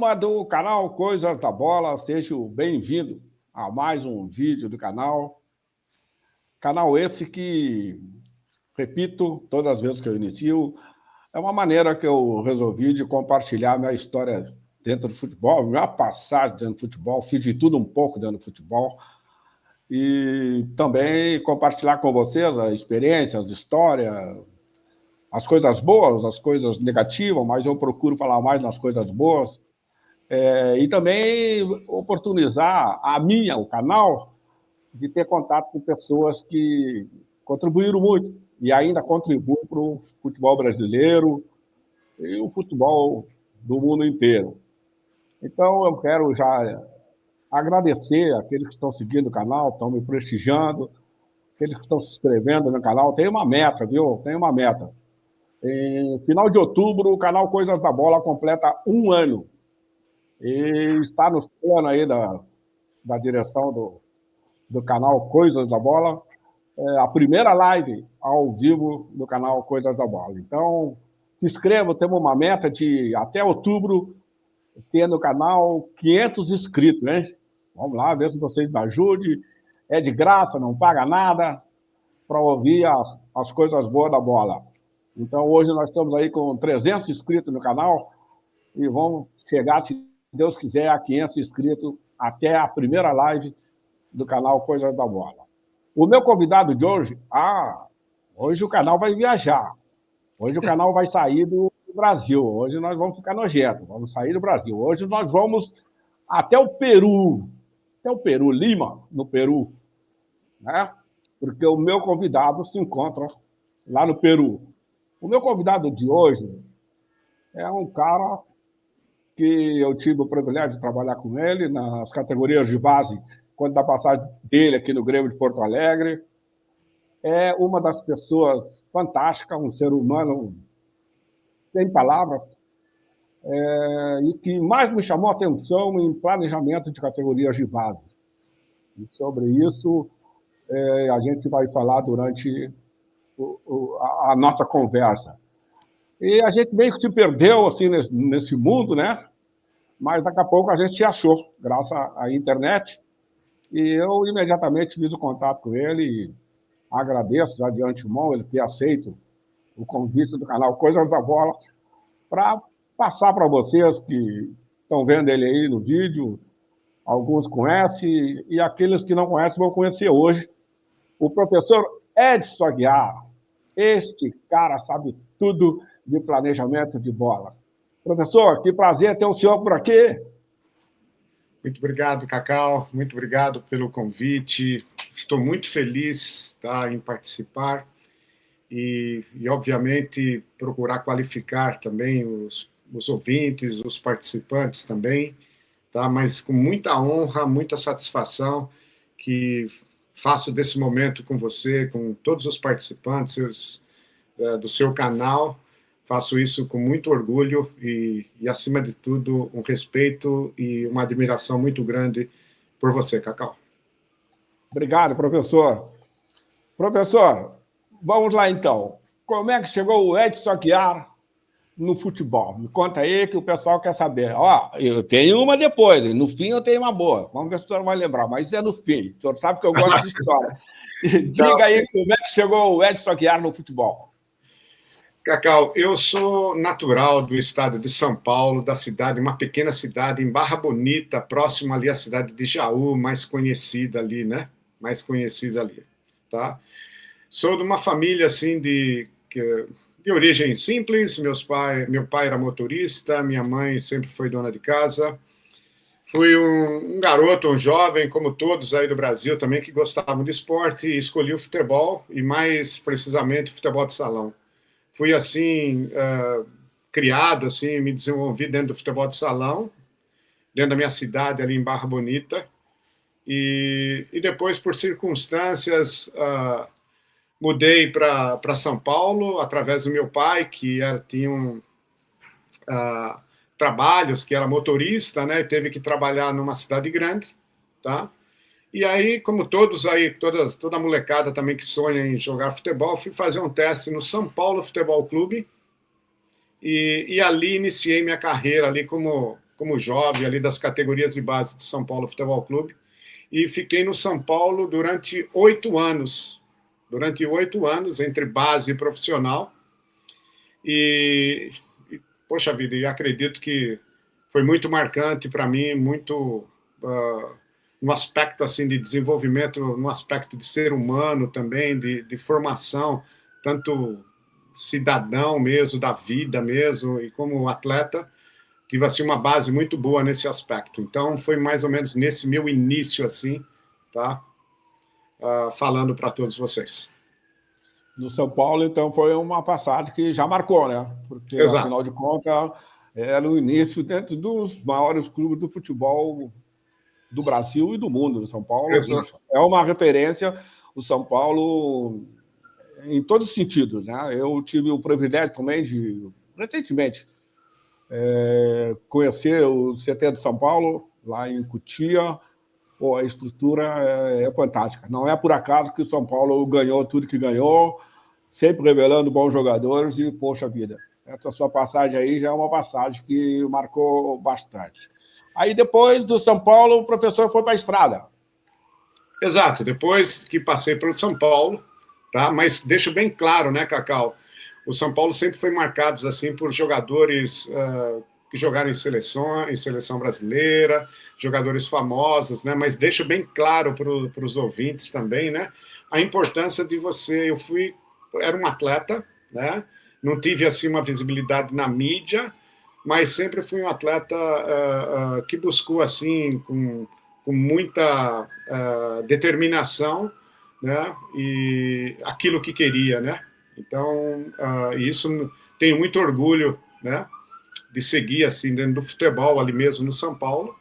Turma do canal Coisas da Bola, sejam bem-vindos a mais um vídeo do canal. Canal esse que, repito, todas as vezes que eu inicio, é uma maneira que eu resolvi de compartilhar minha história dentro do futebol, minha passagem dentro do futebol, fiz de tudo um pouco dentro do futebol, e também compartilhar com vocês a experiência, as histórias, as coisas boas, as coisas negativas, mas eu procuro falar mais nas coisas boas. E também oportunizar o canal, de ter contato com pessoas que contribuíram muito e ainda contribuem para o futebol brasileiro e o futebol do mundo inteiro. Então, eu quero já agradecer aqueles que estão seguindo o canal, estão me prestigiando, aqueles que estão se inscrevendo no canal. Tem uma meta, viu? Tem uma meta. Em final de outubro, o canal Coisas da Bola completa 1 ano. E está nos planos aí da direção do canal Coisas da Bola, a primeira live ao vivo do canal Coisas da Bola. Então, se inscreva, temos uma meta de, até outubro, ter no canal 500 inscritos, né? Vamos lá, ver se vocês me ajudem. É de graça, não paga nada, para ouvir as coisas boas da bola. Então, hoje nós estamos aí com 300 inscritos no canal e vamos chegar, se Deus quiser, a 500 inscritos até a primeira live do canal Coisas da Bola. O meu convidado de hoje, hoje o canal vai viajar. Hoje o canal vai sair do Brasil. Hoje nós vamos ficar nojentos, vamos sair do Brasil. Hoje nós vamos até o Peru. Até o Peru, Lima, no Peru. Né? Porque o meu convidado se encontra lá no Peru. O meu convidado de hoje é um cara que eu tive o privilégio de trabalhar com ele nas categorias de base, quando da passagem dele aqui no Grêmio de Porto Alegre. É uma das pessoas fantásticas, um ser humano sem palavras, e que mais me chamou a atenção em planejamento de categorias de base. E sobre isso a gente vai falar durante a nossa conversa. E a gente meio que se perdeu assim, nesse mundo, né? Mas daqui a pouco a gente se achou, graças à internet. E eu imediatamente fiz o contato com ele e agradeço já de antemão ele ter aceito o convite do canal Coisas da Bola para passar para vocês que estão vendo ele aí no vídeo, alguns conhecem e aqueles que não conhecem vão conhecer hoje, o professor Edson Aguiar. Este cara sabe tudo de planejamento de bola. Professor, que prazer ter o senhor por aqui. Muito obrigado, Cacau. Muito obrigado pelo convite. Estou muito feliz, tá, em participar e obviamente, procurar qualificar também os ouvintes, os participantes também, tá? Mas com muita honra, muita satisfação que faço desse momento com você, com todos os participantes do seu canal. Faço isso com muito orgulho e, acima de tudo, um respeito e uma admiração muito grande por você, Cacau. Obrigado, professor. Professor, vamos lá então. Como é que chegou o Edson Aguiar no futebol? Me conta aí que o pessoal quer saber. Eu tenho uma depois, no fim eu tenho uma boa. Vamos ver se o senhor vai lembrar, mas é no fim. O senhor sabe que eu gosto de história. Diga aí como é que chegou o Edson Aguiar no futebol. Cacau, eu sou natural do estado de São Paulo, da cidade, uma pequena cidade em Barra Bonita, próximo ali à cidade de Jaú, mais conhecida ali, né? Mais conhecida ali, tá? Sou de uma família, assim, de origem simples. Meu pai era motorista, minha mãe sempre foi dona de casa. Fui um garoto, um jovem, como todos aí do Brasil também, que gostavam de esporte e escolhi o futebol, e mais precisamente futebol de salão. Fui, assim, criado, assim, me desenvolvi dentro do futebol de salão, dentro da minha cidade, ali em Barra Bonita. E depois, por circunstâncias, mudei para São Paulo, através do meu pai, que tinha trabalhos, que era motorista, né? Teve que trabalhar numa cidade grande, tá? E aí, como todos aí, toda a molecada também que sonha em jogar futebol, fui fazer um teste no São Paulo Futebol Clube e ali iniciei minha carreira ali como como jovem, ali das categorias de base do São Paulo Futebol Clube, e fiquei no São Paulo durante 8 anos. Durante 8 anos, entre base e profissional. Poxa vida, e acredito que foi muito marcante para mim, muito no aspecto assim de desenvolvimento, no aspecto de ser humano também, de formação, tanto cidadão mesmo, da vida mesmo, e como atleta, tive assim uma base muito boa nesse aspecto. Então foi mais ou menos nesse meu início assim, tá? Falando para todos vocês. No São Paulo, então, foi uma passagem que já marcou, né? Porque, Exato. afinal de contas, era o início dentro dos maiores clubes do futebol do Brasil e do mundo. O São Paulo, Exato. puxa, é uma referência, o São Paulo, em todos os sentidos, né? Eu tive o privilégio também de, recentemente, conhecer o CT do São Paulo, lá em Cotia. Pô, a estrutura é fantástica. Não é por acaso que o São Paulo ganhou tudo que ganhou, sempre revelando bons jogadores e, poxa vida, essa sua passagem aí já é uma passagem que marcou bastante. Aí, depois do São Paulo, o professor foi para a estrada. Exato, depois que passei pelo São Paulo, tá? Mas deixo bem claro, né, Cacau? O São Paulo sempre foi marcado assim por jogadores que jogaram em seleção brasileira, jogadores famosos, né? Mas deixo bem claro para os ouvintes também, né? A importância de você. Era um atleta, né? Não tive assim uma visibilidade na mídia, mas sempre fui um atleta que buscou assim com muita determinação, né? E aquilo que queria, né? Então, isso tenho muito orgulho, né? De seguir assim dentro do futebol ali mesmo no São Paulo,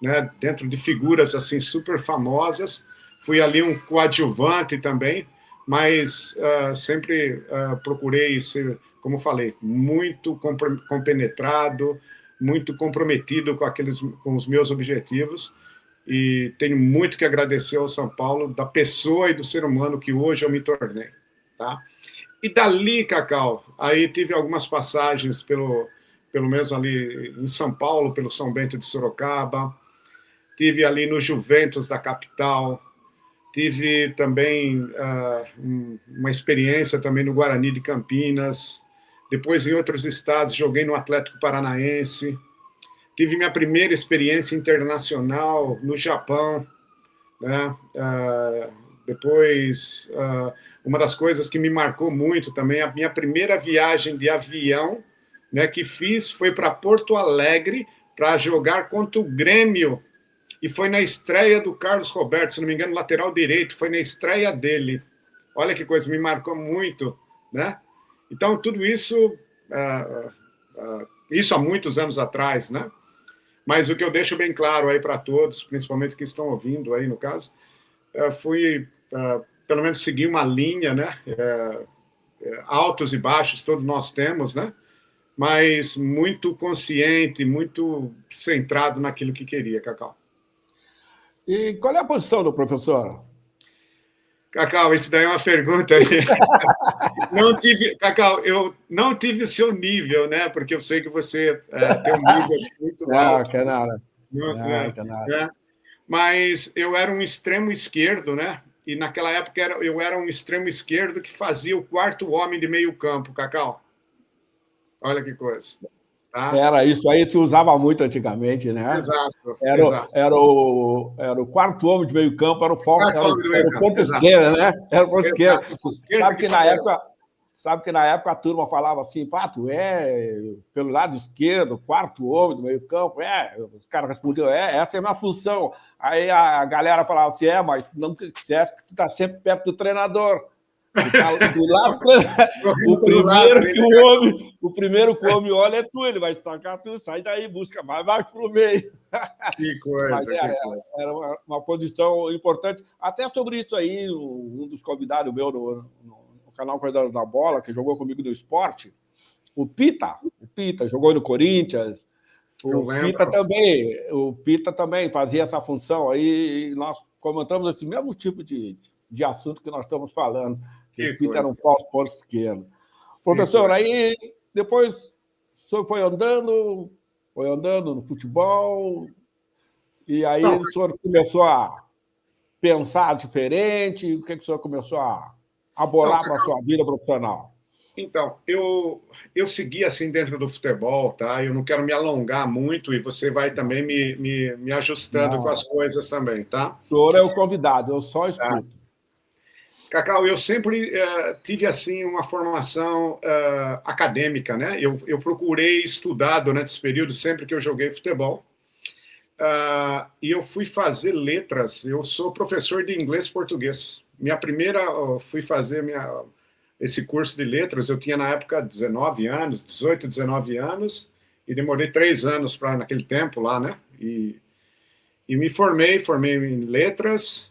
né? Dentro de figuras assim super famosas. Fui ali um coadjuvante também, mas sempre procurei ser, como falei, muito compenetrado, muito comprometido com os meus objetivos, e tenho muito que agradecer ao São Paulo, da pessoa e do ser humano que hoje eu me tornei, tá? E dali, Cacau, aí tive algumas passagens pelo menos ali em São Paulo, pelo São Bento de Sorocaba, tive ali no Juventus da capital, tive também uma experiência também no Guarani de Campinas, depois em outros estados, joguei no Atlético Paranaense, tive minha primeira experiência internacional no Japão, né? Depois, uma das coisas que me marcou muito também, a minha primeira viagem de avião, né, que fiz foi para Porto Alegre para jogar contra o Grêmio, e foi na estreia do Carlos Roberto, se não me engano, lateral direito, foi na estreia dele. Olha que coisa, me marcou muito, né? Então, tudo isso, isso há muitos anos atrás, né? Mas o que eu deixo bem claro aí para todos, principalmente que estão ouvindo aí, no caso, fui, pelo menos, seguir uma linha, né? Altos e baixos todos nós temos, né? Mas muito consciente, muito centrado naquilo que queria, Cacau. E qual é a posição do professor? Cacau, isso daí é uma pergunta aí. Não tive, Cacau, eu não tive o seu nível, né? Porque eu sei que você tem um nível muito Não, alto. que nada. Né? Não, que nada. Né? Mas eu era um extremo esquerdo, né? E naquela época eu era um extremo esquerdo que fazia o quarto homem de meio campo, Cacau. Olha que coisa. Tá? Era isso aí, se usava muito antigamente, né? Exato, Era, exato. era o quarto homem de meio campo, era Quarto homem do meio o campo, ponto exato. esquerda, né? Era o ponto esquerda. Exato. Esquerda Sabe que na época a turma falava assim, pá, tu é pelo lado esquerdo, quarto homem do meio campo, os caras respondiam, essa é a minha função. Aí a galera falava assim, mas não esquece que tu tá sempre perto do treinador. Tá do lado, o primeiro que o homem olha é tu, ele vai destacar tu, sai daí, busca mais pro meio. Que Mas coisa, que coisa. era uma posição importante. Até sobre isso aí, um dos convidados meu no canal Cuidado da Bola, que jogou comigo no esporte, o Pita jogou no Corinthians, o Pita também fazia essa função aí, e nós comentamos esse mesmo tipo de assunto que nós estamos falando. Que o Pita era um ponto esquerdo. Professor, aí depois o senhor foi andando, Foi andando no futebol, e aí Não, o senhor começou a pensar diferente? O que o senhor começou a não, bolar para a sua vida profissional? então, eu segui assim dentro do futebol, tá? Eu não quero me alongar muito e você vai também me ajustando com as Não, coisas também, tá? o senhor é o convidado, eu só Tá. escuto. Cacau, eu sempre tive assim uma formação acadêmica, né? Eu procurei estudar durante esse período sempre que eu joguei futebol. E eu fui fazer letras. Eu sou professor de inglês e português. Minha primeira, fui fazer esse curso de letras. Eu tinha na época 19 anos, 18, 19 anos, e demorei 3 anos para naquele tempo lá, né? E me formei em letras.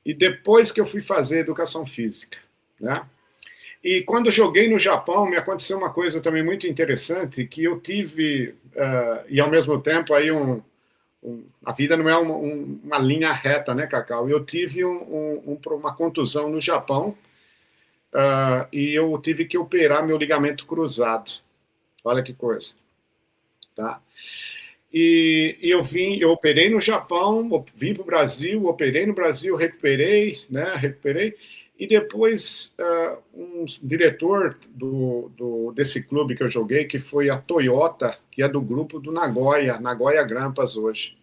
E depois que eu fui fazer educação física, né? E quando eu joguei no Japão, me aconteceu uma coisa também muito interessante, que eu tive, e ao mesmo tempo aí a vida não é uma linha reta, né, Cacau? Eu tive uma contusão no Japão, e eu tive que operar meu ligamento cruzado. Olha que coisa, tá? E eu operei no Japão, vim para o Brasil, operei no Brasil, recuperei, né? Recuperei. E depois, um diretor desse clube que eu joguei, que foi a Toyota, que é do grupo do Nagoya Grampus hoje.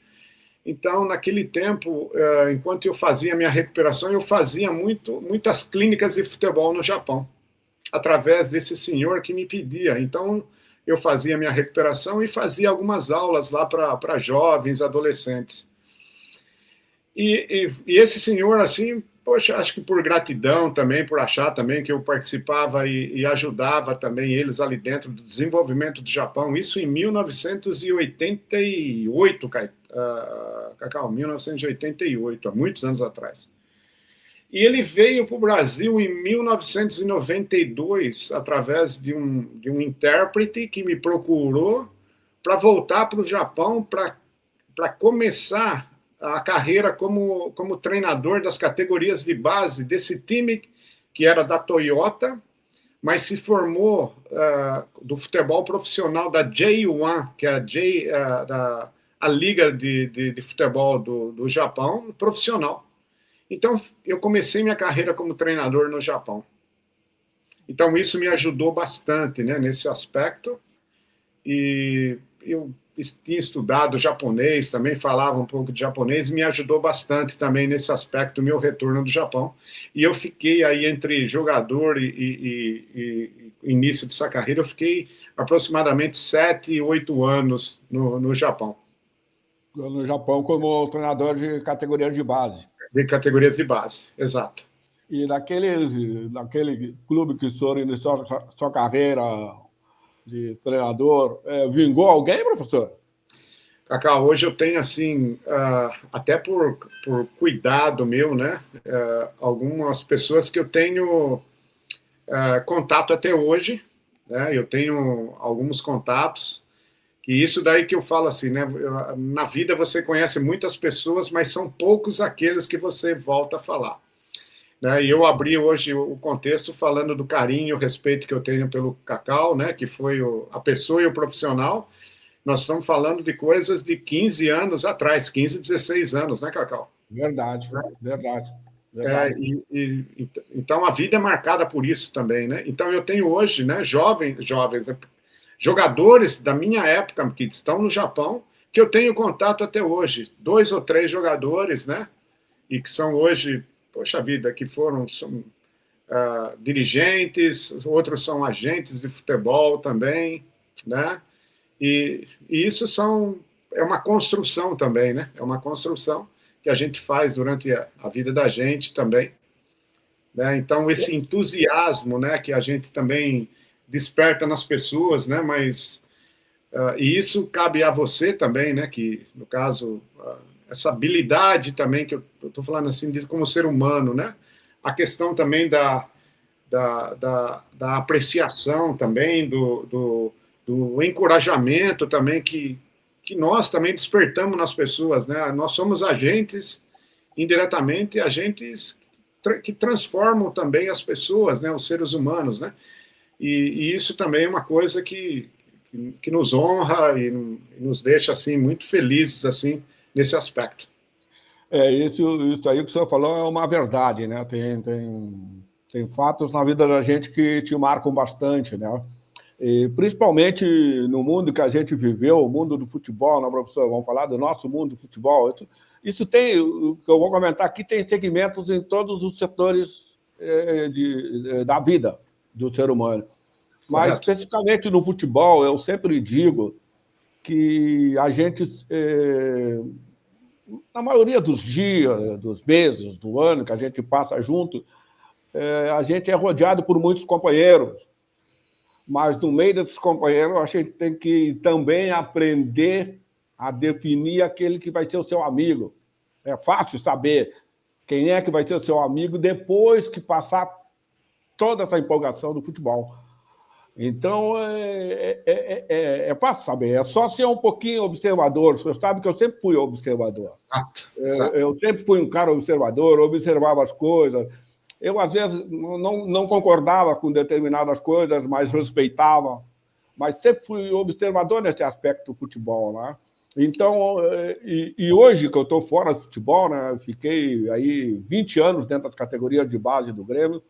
Então, naquele tempo, enquanto eu fazia a minha recuperação, eu fazia muitas clínicas de futebol no Japão, através desse senhor que me pedia. Então, eu fazia a minha recuperação e fazia algumas aulas lá para jovens, adolescentes. E esse senhor, assim, poxa, acho que por gratidão também, por achar também que eu participava e ajudava também eles ali dentro do desenvolvimento do Japão, isso em 1988, Cacau, 1988, há muitos anos atrás. E ele veio para o Brasil em 1992, através de um intérprete que me procurou para voltar para o Japão para começar a carreira como treinador das categorias de base desse time que era da Toyota, mas se formou do futebol profissional da J1, que é a liga de futebol do Japão, profissional. Então, eu comecei minha carreira como treinador no Japão. Então, isso me ajudou bastante, né, nesse aspecto. E eu tinha estudado japonês, também falava um pouco de japonês, e me ajudou bastante também nesse aspecto, o meu retorno do Japão. E eu fiquei aí entre jogador e início dessa carreira, eu fiquei aproximadamente 7, 8 anos no Japão. No Japão como treinador de categoria de base. De categorias de base, exato. E naquele clube que o senhor iniciou sua carreira de treinador, vingou alguém, professor? Cacau, hoje eu tenho, assim, até por cuidado meu, né, algumas pessoas que eu tenho contato até hoje, né, eu tenho alguns contatos, que isso daí que eu falo assim, né, na vida você conhece muitas pessoas, mas são poucos aqueles que você volta a falar. Né, e eu abri hoje o contexto falando do carinho e o respeito que eu tenho pelo Cacau, né, que foi a pessoa e o profissional. Nós estamos falando de coisas de 15 anos atrás, 15, 16 anos, né, Cacau? Verdade, verdade, É, verdade. então, a vida é marcada por isso também, né? Então, eu tenho hoje, né, jovens, jogadores da minha época que estão no Japão, que eu tenho contato até hoje. 2 ou 3 jogadores, né? E que são hoje, poxa vida, que são dirigentes, outros são agentes de futebol também, né? E isso é uma construção também, né? É uma construção que a gente faz durante a vida da gente também. Né? Então, esse entusiasmo, né, que a gente também desperta nas pessoas, né? Mas e isso cabe a você também, né? Que no caso essa habilidade também que eu estou falando assim de como ser humano, né? A questão também da apreciação também do encorajamento também que nós também despertamos nas pessoas, né? Nós somos agentes indiretamente agentes que transformam também as pessoas, né, os seres humanos, né? E isso também é uma coisa que que nos honra e nos deixa assim muito felizes assim nesse aspecto. Isso aí que o senhor falou é uma verdade, né? Tem fatos na vida da gente que te marcam bastante, né? E principalmente no mundo que a gente viveu, o mundo do futebol, né, professor? Vamos falar do nosso mundo do futebol. Isso tem, o que eu vou comentar aqui, tem segmentos em todos os setores da vida do ser humano. Mas, Correto. especificamente no futebol, eu sempre digo que a gente, na maioria dos dias, dos meses, do ano que a gente passa junto, a gente é rodeado por muitos companheiros, mas no meio desses companheiros a gente tem que também aprender a definir aquele que vai ser o seu amigo. É fácil saber quem é que vai ser o seu amigo depois que passar toda essa empolgação do futebol. Então, é fácil saber, é só ser um pouquinho observador. Você sabe que eu sempre fui observador. Exato. Eu sempre fui um cara observador, observava as coisas. Eu, às vezes, não concordava com determinadas coisas, mas respeitava. Mas sempre fui observador nesse aspecto do futebol, né? Então, hoje que eu estou fora do futebol, né? Fiquei aí 20 anos dentro das categorias de base do Grêmio.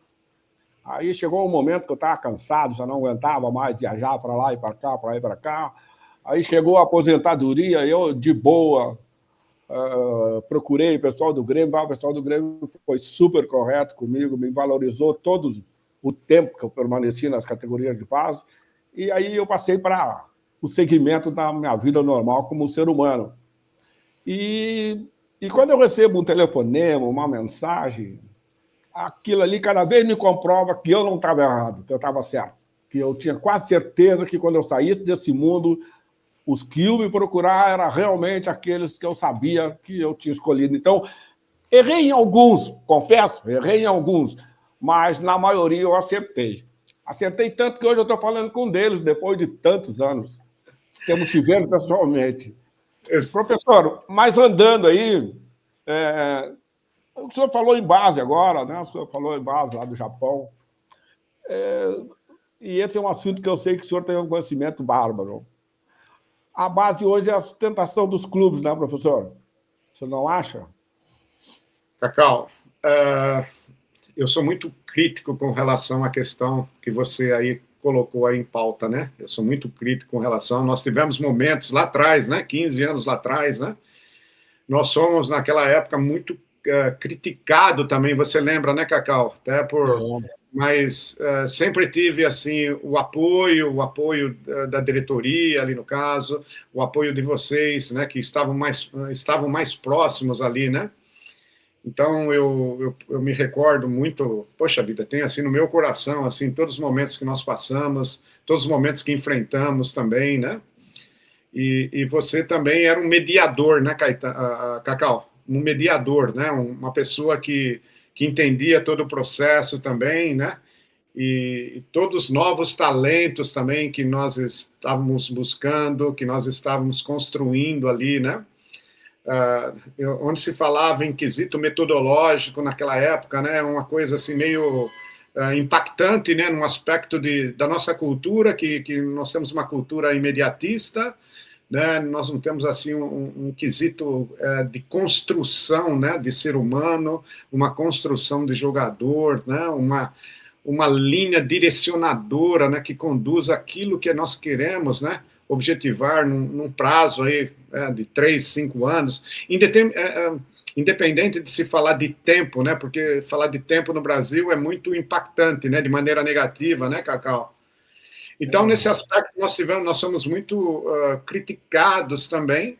Aí chegou um momento que eu estava cansado, já não aguentava mais viajar para lá e para cá, para lá e para cá. Aí chegou a aposentadoria, eu de boa, procurei o pessoal do Grêmio, o pessoal do Grêmio foi super correto comigo, me valorizou todo o tempo que eu permaneci nas categorias de base, e aí eu passei para o segmento da minha vida normal como ser humano. E quando eu recebo um telefonema, uma mensagem, aquilo ali cada vez me comprova que eu não estava errado, que eu estava certo, que eu tinha quase certeza que quando eu saísse desse mundo, os que iam me procurar eram realmente aqueles que eu sabia que eu tinha escolhido. Então, errei em alguns, confesso, errei em alguns, mas na maioria eu acertei. Acertei tanto que hoje eu estou falando com um deles, depois de tantos anos. Temos se vendo pessoalmente. Professor, mas andando aí, o senhor falou em base agora, né? O senhor falou em base lá do Japão. E esse é um assunto que eu sei que o senhor tem um conhecimento bárbaro. A base hoje é a sustentação dos clubes, né, professor? Você não acha? Cacau, eu sou muito crítico com relação à questão que você aí colocou aí em pauta, né? Eu sou muito crítico com relação. Nós tivemos momentos lá atrás, né? 15 anos lá atrás, né? Nós somos, naquela época, muito criticado também, você lembra, né, Cacau? Até por... Mas sempre tive, assim, o apoio da diretoria, ali no caso, o apoio de vocês, né, que estavam mais próximos ali, né? Então, eu me recordo muito, poxa vida, tem assim no meu coração, assim, todos os momentos que nós passamos, todos os momentos que enfrentamos também, né? E você também era um mediador, né, Cacau? Um mediador, né? Uma pessoa que entendia todo o processo também, né? E todos os novos talentos também que nós estávamos buscando, que nós estávamos construindo ali, né? Onde se falava em quesito metodológico naquela época, né? Uma coisa assim meio impactante, né? Num aspecto da nossa cultura, que nós temos uma cultura imediatista, né? Nós não temos assim um quesito de construção, né? De ser humano, uma construção de jogador, né? Uma linha direcionadora, né? Que conduz aquilo que nós queremos, né? Objetivar num prazo aí de 3, 5 anos, independente de se falar de tempo, né? Porque falar de tempo no Brasil é muito impactante, né? De maneira negativa, né, Cacau? Então, nesse aspecto, nós somos muito criticados também,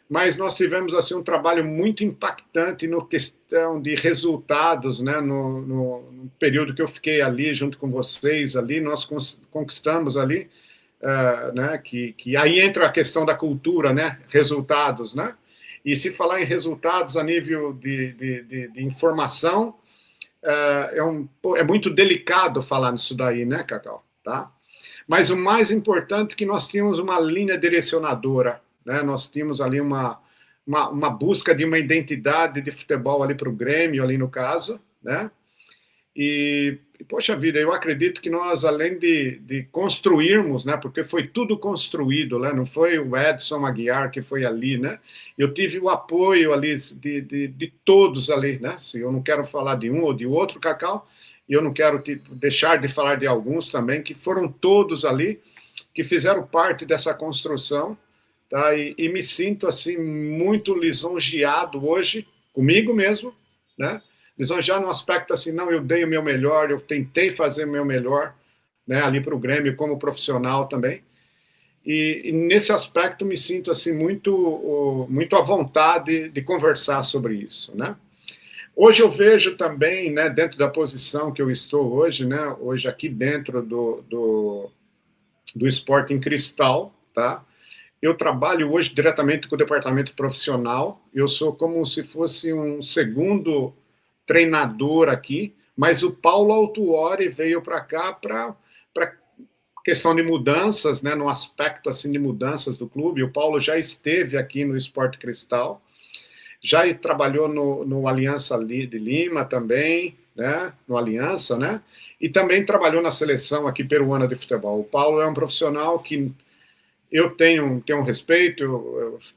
mas nós tivemos assim um trabalho muito impactante no questão de resultados, né? No período que eu fiquei ali junto com vocês ali, nós conquistamos ali, né? Que aí entra a questão da cultura, né? Resultados, né? E se falar em resultados a nível de informação, é muito delicado falar nisso daí, né, Cacau? Tá? Mas o mais importante é que nós tínhamos uma linha direcionadora, né? Nós tínhamos ali uma busca de uma identidade de futebol ali para o Grêmio, ali no caso, né? E poxa vida, eu acredito que nós, além de construirmos, né, porque foi tudo construído, né, não foi o Edson Aguiar que foi ali, né, eu tive o apoio ali de todos ali, né, se eu não quero falar de um ou de outro, Cacau, e eu não quero deixar de falar de alguns também, que foram todos ali, que fizeram parte dessa construção, tá, e me sinto, assim, muito lisonjeado hoje, comigo mesmo, né, lisonjear no aspecto assim, não, eu dei o meu melhor, eu tentei fazer o meu melhor, né, ali para o Grêmio como profissional também, e nesse aspecto me sinto assim muito à vontade de conversar sobre isso, né. Hoje eu vejo também, né, dentro da posição que eu estou hoje, né, hoje aqui dentro do Sporting Cristal, tá, eu trabalho hoje diretamente com o departamento profissional, eu sou como se fosse um segundo treinador aqui, mas o Paulo Autuori veio para cá para questão de mudanças, né, no aspecto assim de mudanças do clube. O Paulo já esteve aqui no Sport Cristal, já trabalhou no Aliança de Lima também, né, no Aliança, né, e também trabalhou na seleção aqui peruana de futebol. O Paulo é um profissional que eu tenho um respeito,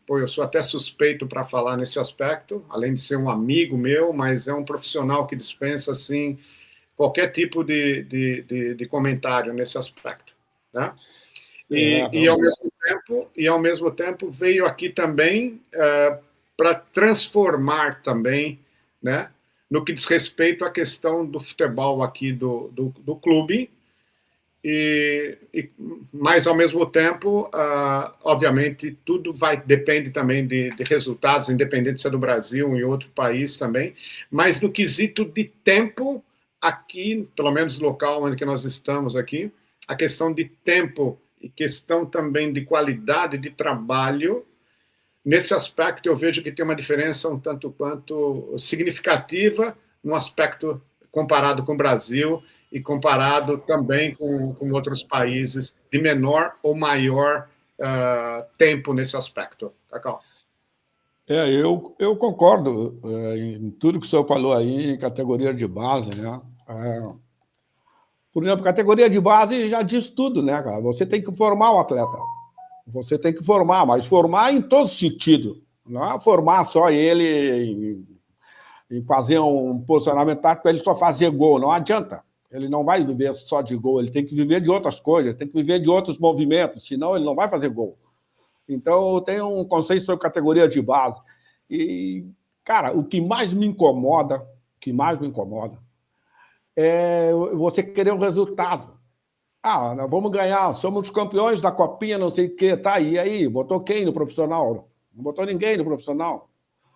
eu sou até suspeito para falar nesse aspecto, além de ser um amigo meu, mas é um profissional que dispensa, assim, qualquer tipo de comentário nesse aspecto, né? Ao mesmo tempo veio aqui também para transformar também, né, no que diz respeito à questão do futebol aqui do clube, mas ao mesmo tempo, obviamente, tudo depende também de resultados, independente se é do Brasil ou em outro país também, mas no quesito de tempo, aqui, pelo menos no local onde que nós estamos aqui, a questão de tempo e questão também de qualidade de trabalho, nesse aspecto eu vejo que tem uma diferença um tanto quanto significativa no aspecto comparado com o Brasil e comparado também com outros países de menor ou maior tempo nesse aspecto. Cacau. Eu concordo em tudo que o senhor falou aí em categoria de base, né? Por exemplo, categoria de base já diz tudo, né, cara? Você tem que formar o atleta. Você tem que formar, mas formar em todo sentido. Não é formar só ele em fazer um posicionamento tático para ele só fazer gol. Não adianta. Ele não vai viver só de gol, ele tem que viver de outras coisas, tem que viver de outros movimentos, senão ele não vai fazer gol. Então, eu tenho um conceito sobre categoria de base. E, cara, o que mais me incomoda, é você querer um resultado. Nós vamos ganhar, somos campeões da copinha, não sei o quê, tá, e aí? Botou quem no profissional? Não botou ninguém no profissional.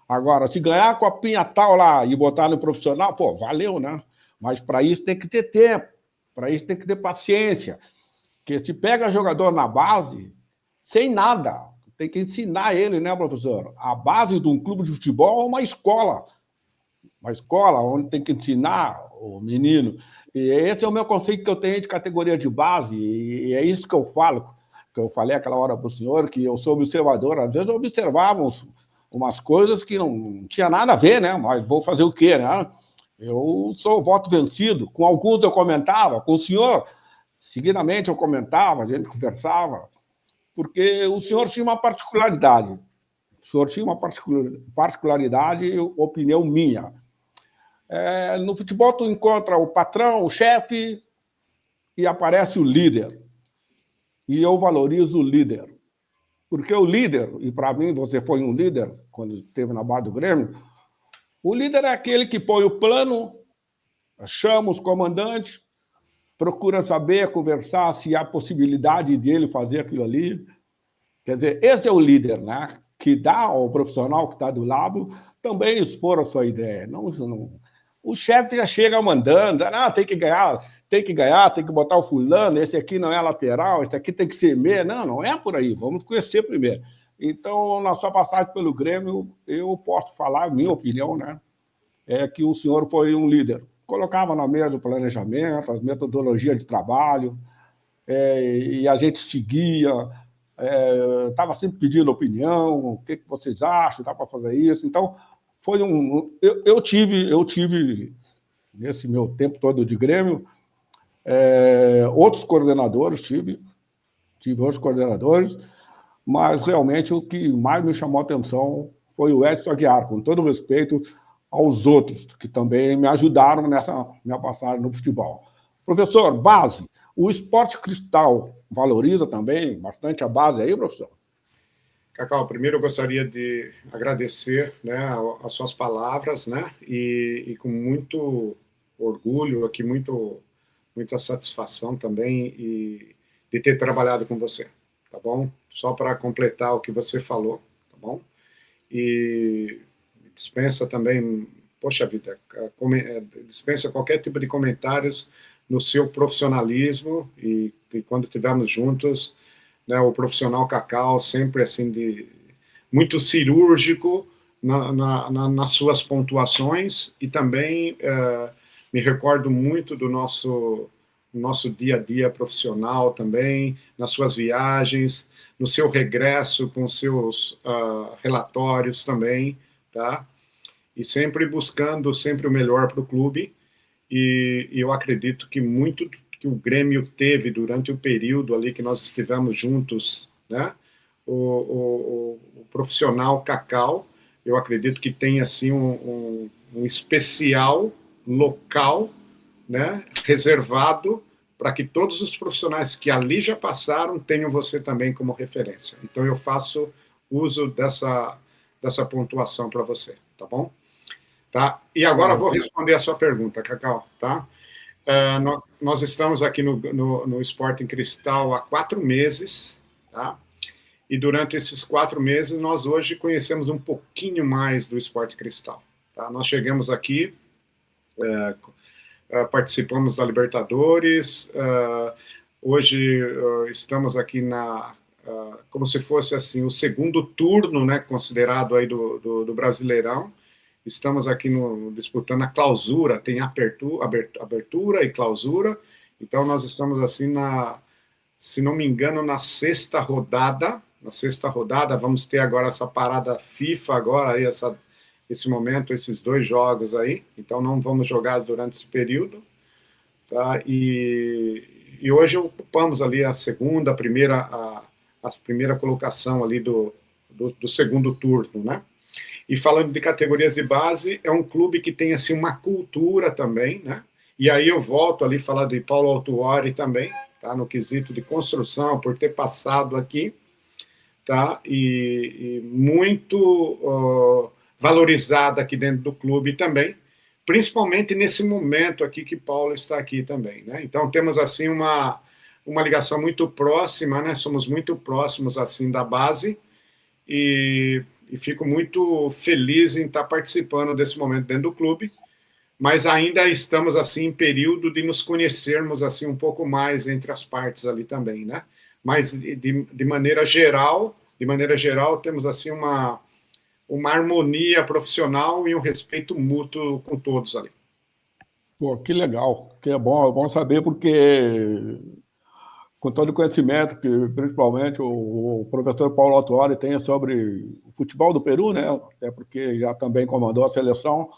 Agora, se ganhar a copinha tal lá e botar no profissional, pô, valeu, né? Mas para isso tem que ter tempo, para isso tem que ter paciência. Porque se pega jogador na base, sem nada, tem que ensinar ele, né, professor? A base de um clube de futebol é uma escola onde tem que ensinar o menino. E esse é o meu conceito que eu tenho de categoria de base, e é isso que eu falo, que eu falei aquela hora para o senhor, que eu sou observador. Às vezes observávamos umas coisas que não tinha nada a ver, né? Mas vou fazer o quê, né? Eu sou voto vencido. Com alguns eu comentava, com o senhor, seguidamente eu comentava, a gente conversava, porque o senhor tinha uma particularidade. O senhor tinha uma particularidade, opinião minha. No futebol, tu encontra o patrão, o chefe, e aparece o líder. E eu valorizo o líder. Porque o líder, e para mim você foi um líder quando esteve na base do Grêmio, o líder é aquele que põe o plano, chama os comandantes, procura saber, conversar se há possibilidade dele fazer aquilo ali. Quer dizer, esse é o líder, né? Que dá ao profissional que está do lado também expor a sua ideia. Não, o chefe já chega mandando, tem que ganhar, tem que botar o fulano, esse aqui não é lateral, esse aqui tem que ser meia. Não é por aí, vamos conhecer primeiro. Então, na sua passagem pelo Grêmio, eu posso falar, a minha opinião, né? É que o senhor foi um líder. Colocava na mesa o planejamento, as metodologias de trabalho, e a gente seguia, estava sempre pedindo opinião, o que vocês acham, dá para fazer isso. Então, foi eu tive, nesse meu tempo todo de Grêmio, Outros coordenadores, tive outros coordenadores, mas realmente o que mais me chamou a atenção foi o Edson Aguiar, com todo respeito aos outros, que também me ajudaram nessa minha passagem no futebol. Professor, base, o Esporte Cristal valoriza também bastante a base aí, professor? Cacau, primeiro eu gostaria de agradecer, né, as suas palavras, né, e com muito orgulho aqui, muita satisfação também e de ter trabalhado com você, tá bom? Só para completar o que você falou, tá bom? E dispensa também, poxa vida, dispensa qualquer tipo de comentários no seu profissionalismo e quando estivermos juntos, né, o profissional Cacau sempre assim muito cirúrgico nas suas pontuações e também me recordo muito do nosso dia a dia profissional também, nas suas viagens, no seu regresso com seus relatórios também, tá? E sempre buscando sempre o melhor para o clube e eu acredito que muito que o Grêmio teve durante o período ali que nós estivemos juntos, né? O profissional Cacau, eu acredito que tem assim um especial local, né? Reservado para que todos os profissionais que ali já passaram tenham você também como referência. Então eu faço uso dessa pontuação para você, tá bom? Tá? E agora vou responder a sua pergunta, Cacau, tá? Nós estamos aqui no Sporting Cristal há 4 meses, tá? E durante esses 4 meses, nós hoje conhecemos um pouquinho mais do Sporting Cristal. Tá? Nós chegamos aqui, participamos da Libertadores, hoje estamos aqui como se fosse assim o segundo turno, né, considerado aí do Brasileirão. Estamos aqui disputando a clausura, tem abertura e clausura, então nós estamos assim se não me engano, na sexta rodada, vamos ter agora essa parada FIFA agora, aí esse momento, esses 2 jogos aí, então não vamos jogar durante esse período, tá? E hoje ocupamos ali a primeira colocação ali do segundo turno, né? E falando de categorias de base, é um clube que tem assim uma cultura também, né? E aí eu volto ali falar de Paulo Autuori também, tá? No quesito de construção, por ter passado aqui, tá? E muito valorizada aqui dentro do clube também, principalmente nesse momento aqui que Paulo está aqui também, né? Então temos assim uma ligação muito próxima, né? Somos muito próximos assim da base e fico muito feliz em estar participando desse momento dentro do clube, mas ainda estamos assim em período de nos conhecermos assim um pouco mais entre as partes ali também, né? Mas de maneira geral, temos assim uma harmonia profissional e um respeito mútuo com todos ali. Pô, que legal, que é bom saber porque com todo o conhecimento que principalmente o professor Paulo Autuori tem sobre o futebol do Peru, né? Até porque já também comandou a seleção.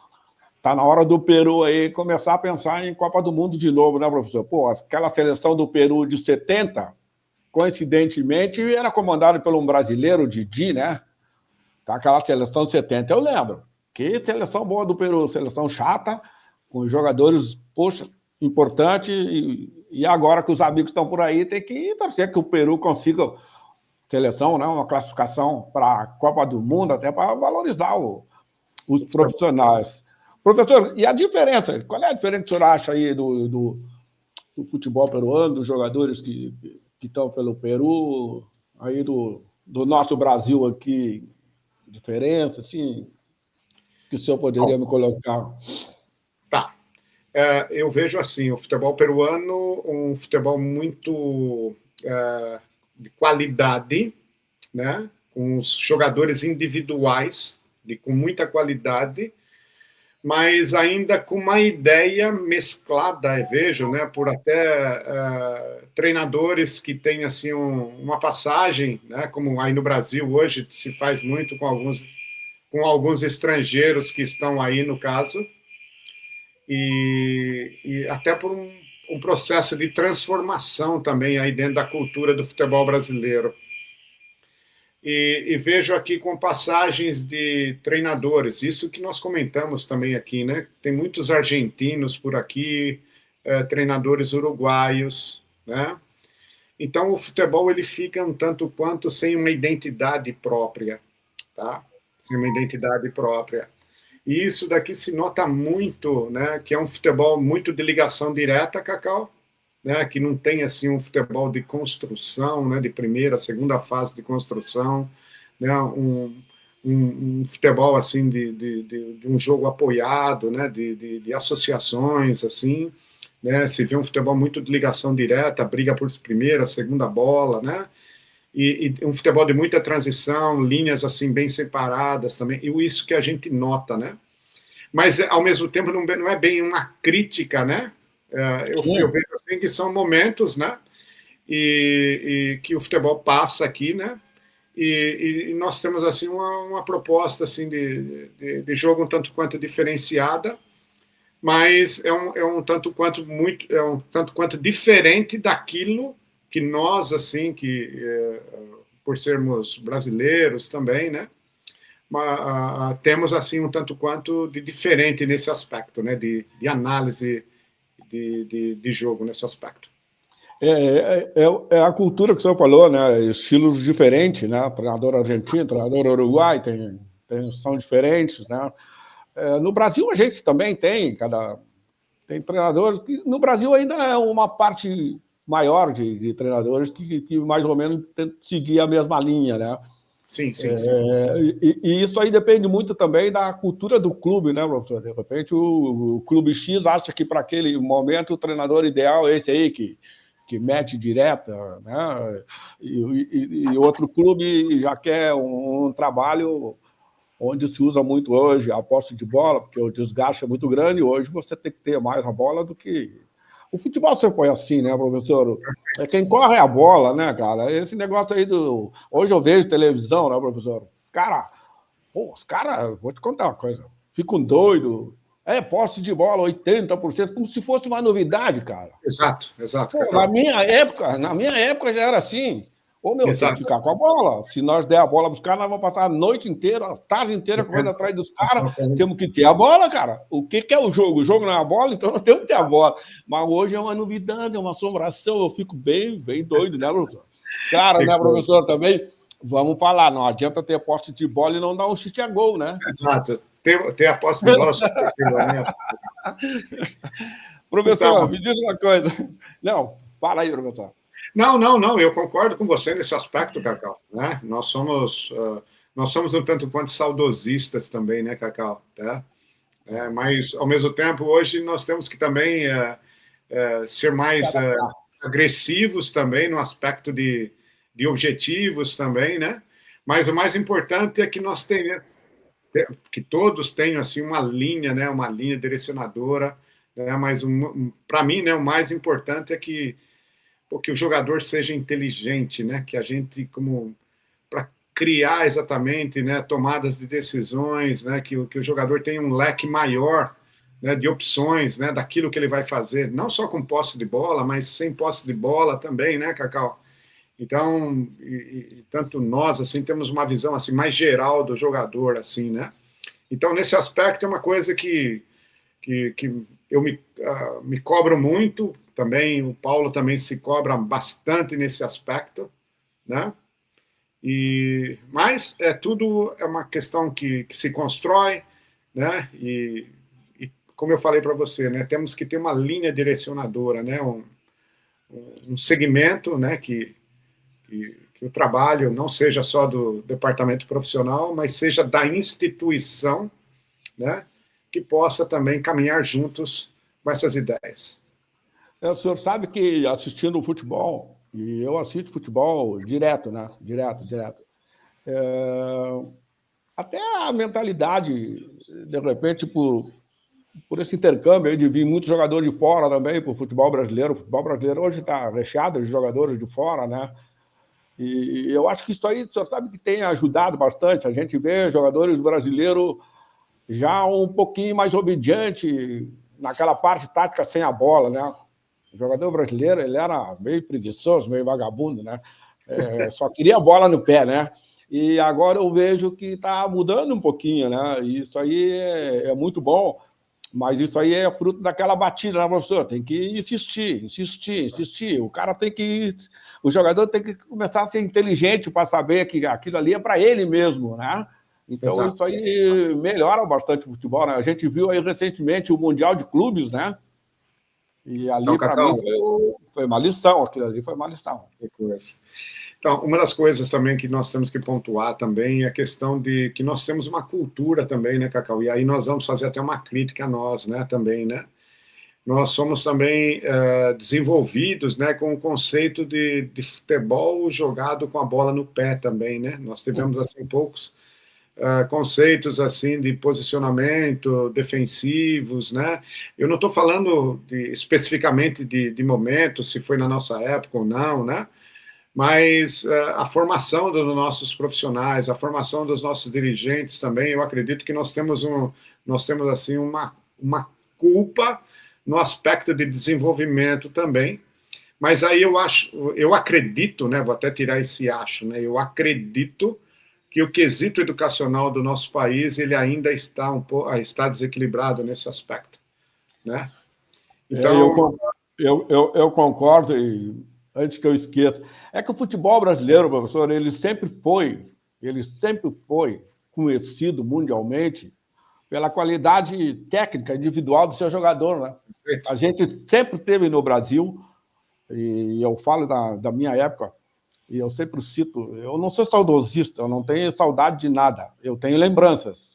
Tá na hora do Peru aí começar a pensar em Copa do Mundo de novo, né, professor? Pô, aquela seleção do Peru de 70, coincidentemente, era comandada por um brasileiro, Didi, né? Tá, aquela seleção de 70, eu lembro. Que seleção boa do Peru, seleção chata, com jogadores, poxa, importante, e agora que os amigos estão por aí, tem que torcer que o Peru consiga seleção, né, uma classificação para a Copa do Mundo, até para valorizar os profissionais. Professor, e a diferença? Qual é a diferença que o senhor acha aí do futebol peruano, dos jogadores que estão pelo Peru, aí do nosso Brasil aqui, diferença, assim, que o senhor poderia me colocar? Tá. Eu vejo assim, o futebol peruano, um futebol muito de qualidade, né? Com os jogadores individuais, com muita qualidade, mas ainda com uma ideia mesclada, vejo, né, por até treinadores que têm assim uma passagem, né, como aí no Brasil hoje se faz muito com alguns estrangeiros que estão aí no caso, e até por um processo de transformação também aí dentro da cultura do futebol brasileiro. E vejo aqui com passagens de treinadores, isso que nós comentamos também aqui, né? Tem muitos argentinos por aqui, treinadores uruguaios, né? Então, o futebol ele fica um tanto quanto sem uma identidade própria, tá? Sem uma identidade própria. E isso daqui se nota muito, né? Que é um futebol muito de ligação direta, Cacau, né? Que não tem assim um futebol de construção, né? De primeira, segunda fase de construção, né? Um futebol assim de um jogo apoiado, né? De associações assim. Né, se vê um futebol muito de ligação direta, briga por primeira, segunda bola, né? E um futebol de muita transição, linhas assim bem separadas também, e isso que a gente nota, né? Mas ao mesmo tempo não é bem uma crítica, né? Eu vejo assim que são momentos, né? E que o futebol passa aqui, né? E nós temos assim uma proposta assim de jogo um tanto quanto diferenciada, mas é um tanto quanto diferente daquilo que nós assim por sermos brasileiros também, né, temos assim um tanto quanto de diferente nesse aspecto, né, de análise de jogo nesse aspecto. É a cultura que o senhor falou, né? Estilos diferentes, né? Treinador argentino, treinador uruguai, são diferentes, né? No Brasil a gente também tem treinadores que no Brasil ainda é uma parte maior de treinadores que mais ou menos tentam seguir a mesma linha, né? Sim. E isso aí depende muito também da cultura do clube, né, professor? De repente o clube X acha que para aquele momento o treinador ideal é esse aí que mete direta, né? E outro clube já quer um trabalho onde se usa muito hoje a posse de bola, porque o desgaste é muito grande, hoje você tem que ter mais a bola do que... O futebol sempre foi assim, né, professor? Quem corre é a bola, né, cara? Esse negócio aí do... Hoje eu vejo televisão, né, professor? Cara, os caras, vou te contar uma coisa, ficam doidos. Posse de bola, 80%, como se fosse uma novidade, cara. Exato. Pô, na minha época já era assim. Ô, meu, tem que ficar com a bola. Se nós der a bola para os caras, nós vamos passar a noite inteira, a tarde inteira correndo atrás dos caras. Temos que ter a bola, cara. O que é o jogo? O jogo não é a bola, então nós temos que ter a bola. Mas hoje é uma novidade, é uma assombração. Eu fico bem doido, né, professor? Claro, né, professor, também. Vamos falar, não adianta ter posse de bola e não dar um chute a gol, né? Exato. Ter a posse de bola só né? Professor, então, me diz uma coisa. Não, fala aí, professor. Não, eu concordo com você nesse aspecto, Cacau. Né? Nós somos um tanto quanto saudosistas também, né, Cacau? Tá? Mas, ao mesmo tempo, hoje nós temos que também ser mais agressivos também no aspecto de objetivos também, né? Mas o mais importante é que nós tenhamos, que todos tenham assim uma linha, né? Uma linha direcionadora, né? Mas para mim, né? O mais importante é que o jogador seja inteligente, né? Que a gente para criar exatamente, né? Tomadas de decisões, né? Que o jogador tenha um leque maior, né, de opções, né? Daquilo que ele vai fazer, não só com posse de bola, mas sem posse de bola também, né, Cacau? Então, tanto nós assim temos uma visão assim mais geral do jogador, assim, né? Então, nesse aspecto é uma coisa que eu me cobro muito também, o Paulo também se cobra bastante nesse aspecto, né? Mas tudo é uma questão que se constrói, né? E como eu falei para você, né? Temos que ter uma linha direcionadora, né? Um segmento, né? Que o trabalho não seja só do departamento profissional, mas seja da instituição, né? Que possa também caminhar juntos com essas ideias. O senhor sabe que assistindo o futebol, e eu assisto futebol direto, né? Direto. Até a mentalidade, de repente, por esse intercâmbio aí de vir muitos jogadores de fora também para o futebol brasileiro. O futebol brasileiro hoje está recheado de jogadores de fora, né? E eu acho que isso aí, o senhor sabe que tem ajudado bastante. A gente vê jogadores brasileiros já um pouquinho mais obedientes naquela parte tática sem a bola, né? O jogador brasileiro, ele era meio preguiçoso, meio vagabundo, né? Só queria a bola no pé, né? E agora eu vejo que está mudando um pouquinho, né? E isso aí é muito bom, mas isso aí é fruto daquela batida, né, professor? Tem que insistir, insistir, insistir. O jogador tem que começar a ser inteligente para saber que aquilo ali é para ele mesmo, né? Então, Exato. isso aí melhora bastante o futebol, né? A gente viu aí recentemente o Mundial de Clubes, né? E Então, ali, para mim, Cacau, foi uma lição, aquilo ali foi uma lição. que coisa. Então, uma das coisas também que nós temos que pontuar também é a questão de que nós temos uma cultura também, né, Cacau? E aí nós vamos fazer até uma crítica a nós, né, também, né? Nós somos também desenvolvidos, né, com o conceito de futebol jogado com a bola no pé também, né? Nós tivemos, assim, poucos conceitos, assim, de posicionamento defensivos, né? Eu não estou falando especificamente de momentos, se foi na nossa época ou não, né? Mas a formação dos nossos profissionais, a formação dos nossos dirigentes também, eu acredito que nós temos assim uma culpa no aspecto de desenvolvimento também. Mas aí eu acredito, né? Vou até tirar esse acho, né? Eu acredito que o quesito educacional do nosso país ele ainda está desequilibrado nesse aspecto, né? Eu, Então, eu concordo, e antes que eu esqueça, é que o futebol brasileiro, professor, ele sempre foi conhecido mundialmente pela qualidade técnica individual do seu jogador, né? perfeito, A gente sempre teve no Brasil, e eu falo da minha época, e eu sempre cito, eu não sou saudosista, eu não tenho saudade de nada, eu tenho lembranças.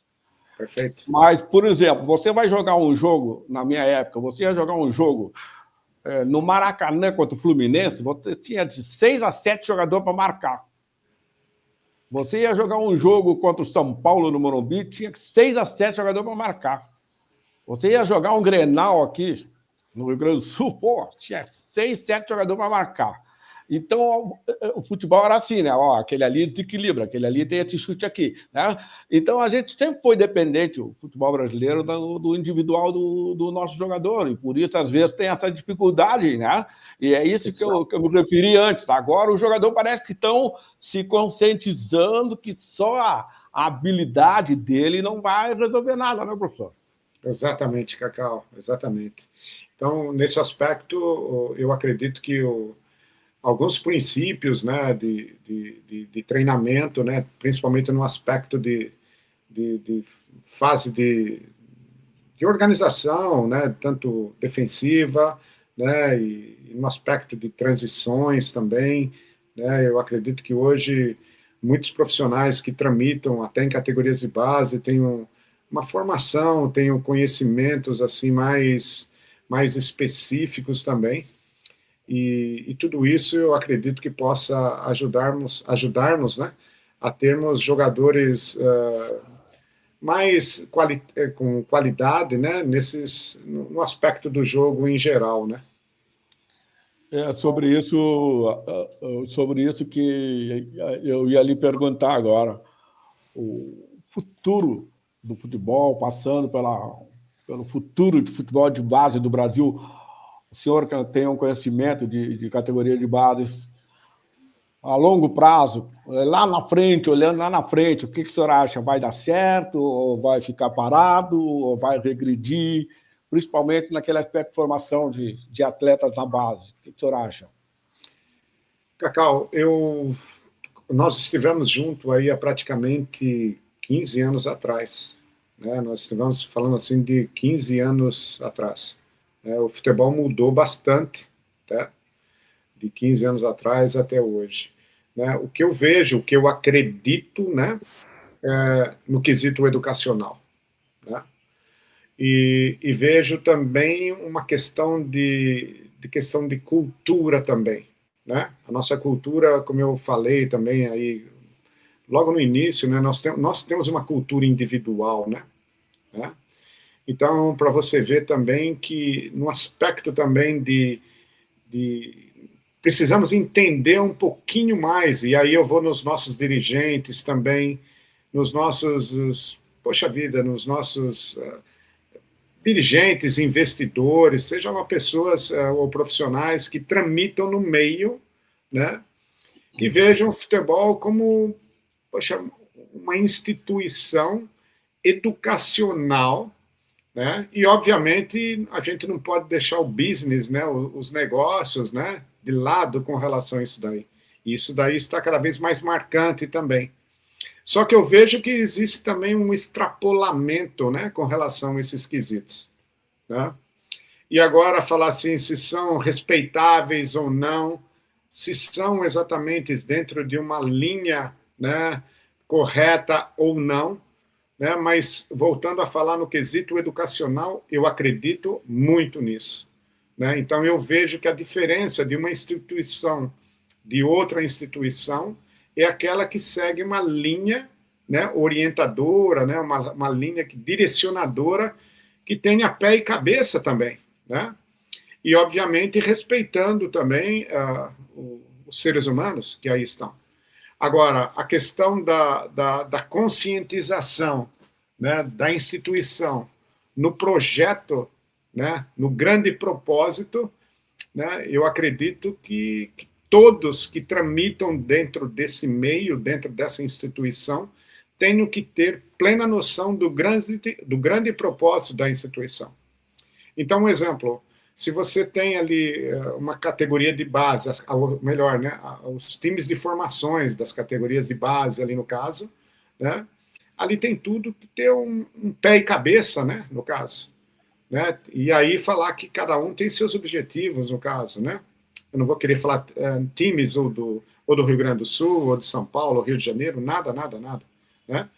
perfeito. Mas, por exemplo, você vai jogar um jogo, na minha época, você ia jogar um jogo no Maracanã contra o Fluminense, você tinha de 6 a 7 jogadores para marcar. Você ia jogar um jogo contra o São Paulo no Morumbi, tinha 6 a 7 jogadores para marcar. Você ia jogar um Grenal aqui no Rio Grande do Sul, pô, tinha 6, 7 jogadores para marcar. Então, o futebol era assim, né? Ó, aquele ali desequilibra, aquele ali tem esse chute aqui, né? Então, a gente sempre foi dependente, o futebol brasileiro, do individual do nosso jogador, e por isso, às vezes, tem essa dificuldade, né? E é isso que eu me referi antes. Agora, o jogador parece que estão se conscientizando que só a habilidade dele não vai resolver nada, né, professor? Exatamente, Cacau, exatamente. Então, nesse aspecto, eu acredito que alguns princípios, né, de treinamento, né, principalmente no aspecto de fase de organização, né, tanto defensiva, né, e no aspecto de transições também, né, eu acredito que hoje muitos profissionais que tramitam até em categorias de base têm uma formação, têm conhecimentos assim mais específicos também, e tudo isso eu acredito que possa ajudarmos, né, a termos jogadores com qualidade, né, no aspecto do jogo em geral, né? É sobre isso que eu ia lhe perguntar agora. O futuro do futebol, passando pelo futuro de futebol de base do Brasil. O senhor que tem um conhecimento de categoria de bases a longo prazo, lá na frente, olhando lá na frente, o que o senhor acha? Vai dar certo, ou vai ficar parado, ou vai regredir, principalmente naquele aspecto de formação de atletas na base? O que o senhor acha? Cacau, nós estivemos juntos aí há praticamente 15 anos atrás, né? Nós estivemos falando assim de 15 anos atrás. Né? O futebol mudou bastante, tá? De 15 anos atrás até hoje. Né? O que eu vejo, o que eu acredito, né, no quesito educacional. Né? E vejo também uma questão de cultura também. Né? A nossa cultura, como eu falei também aí, logo no início, né, nós temos uma cultura individual, né? Então, para você ver também que no aspecto também de precisamos entender um pouquinho mais, e aí eu vou nos nossos dirigentes também, nos nossos, poxa vida, nos nossos dirigentes, investidores, sejam pessoas ou profissionais que tramitam no meio, né, que vejam o futebol como, poxa, uma instituição educacional, né, e, obviamente, a gente não pode deixar o business, né, os negócios, né, de lado com relação a isso daí. E isso daí está cada vez mais marcante também. Só que eu vejo que existe também um extrapolamento, né, com relação a esses quesitos, né? E agora falar assim, se são respeitáveis ou não, se são exatamente dentro de uma linha, né, correta ou não, né? Mas voltando a falar no quesito educacional, eu acredito muito nisso, né? Então eu vejo que a diferença de uma instituição de outra instituição é aquela que segue uma linha, né, orientadora, né, uma linha direcionadora que tenha pé e cabeça também, né? E, obviamente, respeitando também os seres humanos que aí estão. Agora, a questão da conscientização, né, da instituição no projeto, né, no grande propósito, né, eu acredito que todos que tramitam dentro desse meio, dentro dessa instituição, tenham que ter plena noção do grande propósito da instituição. Então, um exemplo, se você tem ali uma categoria de base, ou melhor, né, os times de formações das categorias de base, ali no caso, né, ali tem tudo que ter um pé e cabeça, né, no caso. Né, e aí falar que cada um tem seus objetivos, no caso, né? Eu não vou querer falar times ou do Rio Grande do Sul, ou de São Paulo, ou Rio de Janeiro, nada, né?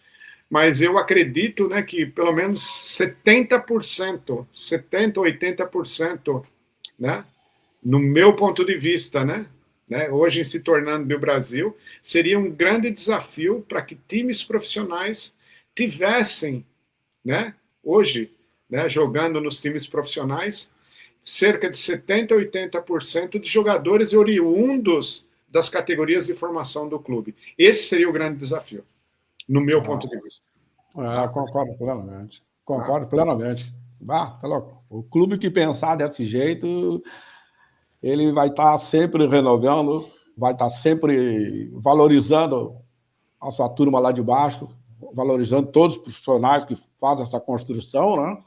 Mas eu acredito, né, que pelo menos 70%, 70%, 80%, né, no meu ponto de vista, né, hoje se tornando do Brasil, seria um grande desafio para que times profissionais tivessem, né, hoje, né, jogando nos times profissionais, cerca de 70%, 80% de jogadores oriundos das categorias de formação do clube. Esse seria o grande desafio, no meu ponto de vista. Concordo plenamente. Concordo plenamente. Tá louco. O clube que pensar desse jeito, ele vai estar sempre renovando, vai estar sempre valorizando a sua turma lá de baixo, valorizando todos os profissionais que fazem essa construção, né?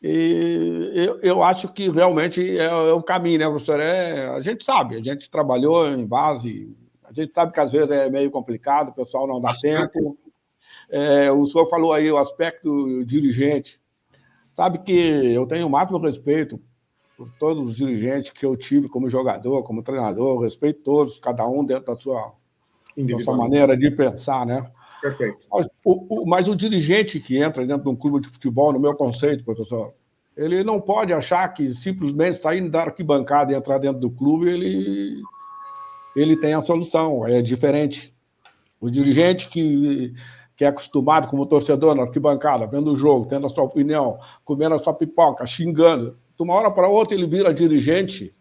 E eu acho que realmente é o caminho, né, professor? A gente sabe, a gente trabalhou em base, a gente sabe que às vezes é meio complicado, o pessoal não dá tempo. O senhor falou aí o aspecto dirigente. Sabe que eu tenho o máximo respeito por todos os dirigentes que eu tive como jogador, como treinador, eu respeito todos, cada um dentro da sua maneira de pensar, né? Perfeito. Mas o dirigente que entra dentro de um clube de futebol, no meu conceito, professor, ele não pode achar que simplesmente saindo da arquibancada e entrar dentro do clube, ele tem a solução, é diferente. O dirigente que é acostumado como torcedor na arquibancada, vendo o jogo, tendo a sua opinião, comendo a sua pipoca, xingando, de uma hora para outra ele vira dirigente